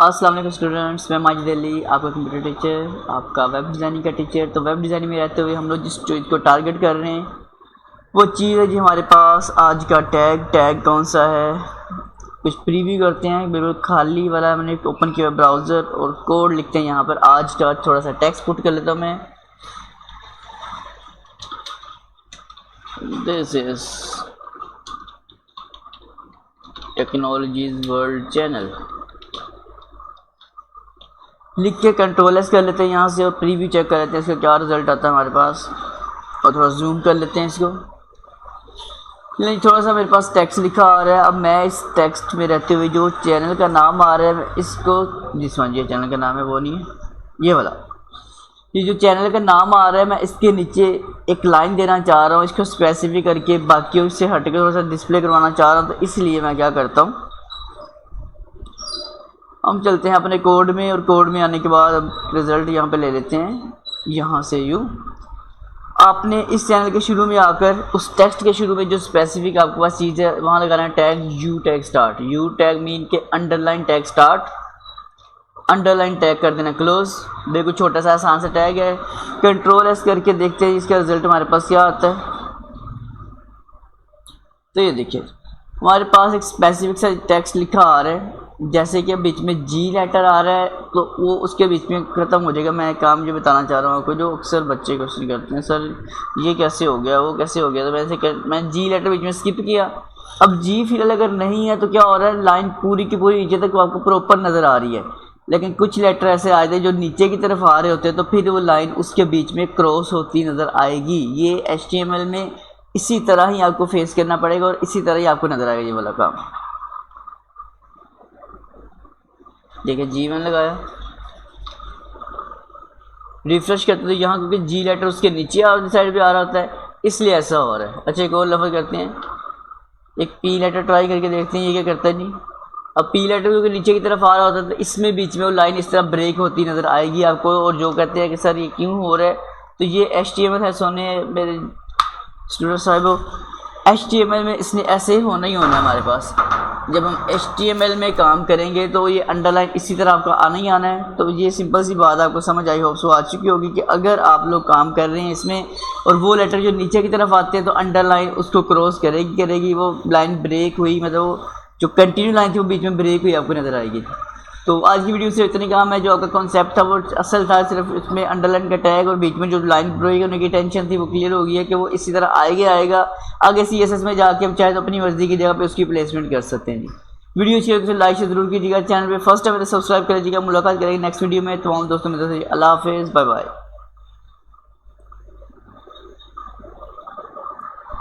अस्सलाम वालेकुम स्टूडेंट्स, मैं माजिद अली, आपका कंप्यूटर टीचर, आपका वेब डिज़ाइनिंग का टीचर। तो वेब डिज़ाइनिंग में रहते हुए हम लोग जिस चीज़ को टारगेट कर रहे हैं वो चीज़ है जी हमारे पास आज का टैग कौन सा है। कुछ प्रीव्यू करते हैं, बिल्कुल खाली वाला मैंने ओपन किया ब्राउज़र और कोड लिखते हैं यहाँ पर। आज का थोड़ा सा टेक्स्ट पुट कर लेता हूँ मैं। This is technologies world channel लिख के कंट्रोल एस कर लेते हैं यहाँ से और प्रीव्यू चेक कर लेते हैं इसका क्या रिज़ल्ट आता है हमारे पास। और थोड़ा जूम कर लेते हैं इसको। नहीं, थोड़ा सा मेरे पास टेक्स्ट लिखा आ रहा है। अब मैं इस टेक्स्ट में रहते हुए जो चैनल का नाम आ रहा है मैं इसको जिस ये चैनल का नाम है वो नहीं है, ये वाला, ये जो चैनल का नाम आ रहा है मैं इसके नीचे एक लाइन देना चाह रहा हूँ, इसको स्पेसिफिक करके बाकियों से हट के थोड़ा सा डिस्प्ले करवाना चाह रहा हूँ। तो इसलिए मैं क्या करता हूँ, हम चलते हैं अपने कोड में और कोड में आने के बाद अब रिज़ल्ट यहाँ पे ले लेते हैं। यहाँ से यू आपने इस चैनल के शुरू में आकर उस टेक्स्ट के शुरू में जो स्पेसिफिक आपके पास चीज़ है वहाँ लगाना है tag U tag start. U tag mean के underline tag start, underline tag कर देना क्लोज। बिल्कुल छोटा सा आसान सा टैग है। कंट्रोल एस करके देखते हैं इसका रिज़ल्ट हमारे पास क्या आता है। तो ये देखिए हमारे पास एक स्पेसिफिक सा टेक्स्ट लिखा आ रहा है, जैसे कि बीच में जी लेटर आ रहा है तो वो उसके बीच में ख़त्म हो जाएगा। मैं काम जो बताना चाह रहा हूँ आपको, जो अक्सर बच्चे क्वेश्चन करते हैं, सर ये कैसे हो गया वो कैसे हो गया, तो मैं जी लेटर बीच में स्किप किया। अब जी फिलहाल अगर नहीं है तो क्या हो रहा है, लाइन पूरी की पूरी नीचे तक आपको प्रॉपर नज़र आ रही है, लेकिन कुछ लेटर ऐसे आ जाते हैं जो नीचे की तरफ आ रहे होते हैं तो फिर वो लाइन उसके बीच में क्रॉस होती नज़र आएगी। ये HTML में इसी तरह ही आपको फेस करना पड़ेगा और इसी तरह ही आपको नज़र आएगा ये वाला काम। देखिए जी मैंने लगाया, रिफ्रेश करते तो यहाँ क्योंकि जी लेटर उसके नीचे और साइड पे आ रहा होता है इसलिए ऐसा हो रहा है। अच्छा एक और लफ्ज़ करते हैं, एक पी लेटर ट्राई करके देखते हैं ये क्या करता है। नहीं, अब पी लेटर क्योंकि नीचे की तरफ आ रहा होता है तो इसमें बीच में वो लाइन इस तरह ब्रेक होती नज़र आएगी आपको। और जो कहते हैं कि सर ये क्यों हो रहा है, तो ये HTML है सोने मेरे स्टूडेंट साहिबों, HTML में इसने ऐसे होना ही होना है हमारे पास। जब हम HTML में काम करेंगे तो ये अंडरलाइन इसी तरह आपका आना ही आना है। तो ये सिंपल सी बात आपको समझ आई होप सो आ चुकी होगी कि अगर आप लोग काम कर रहे हैं इसमें और वो लेटर जो नीचे की तरफ आते हैं तो अंडरलाइन उसको क्रॉस करेगी वो लाइन ब्रेक हुई, मतलब जो कंटिन्यू लाइन थी वो बीच में ब्रेक हुई आपको नज़र आएगी। तो आज की वीडियो से इतनी काम है, जो आपका कॉन्सेप्ट था वो असल था, सिर्फ इसमें अंडरलाइन का टैग और बीच में जो लाइन ब्रेक होने की टेंशन थी वो क्लियर हो गई है कि वो इसी तरह आएगा। आगे CSS में जाके हम चाहे तो अपनी मर्जी की जगह पे उसकी प्लेसमेंट कर सकते हैं। वीडियो अच्छी लगे तो लाइक से ज़रूर कीजिएगा, चैनल पे फर्स्ट टाइम तो सब्सक्राइब कर लीजिएगा। मुलाकात करेंगे नेक्स्ट वीडियो में। तमाम दोस्तों में अल्लाह हाफिज़, बाय बाय।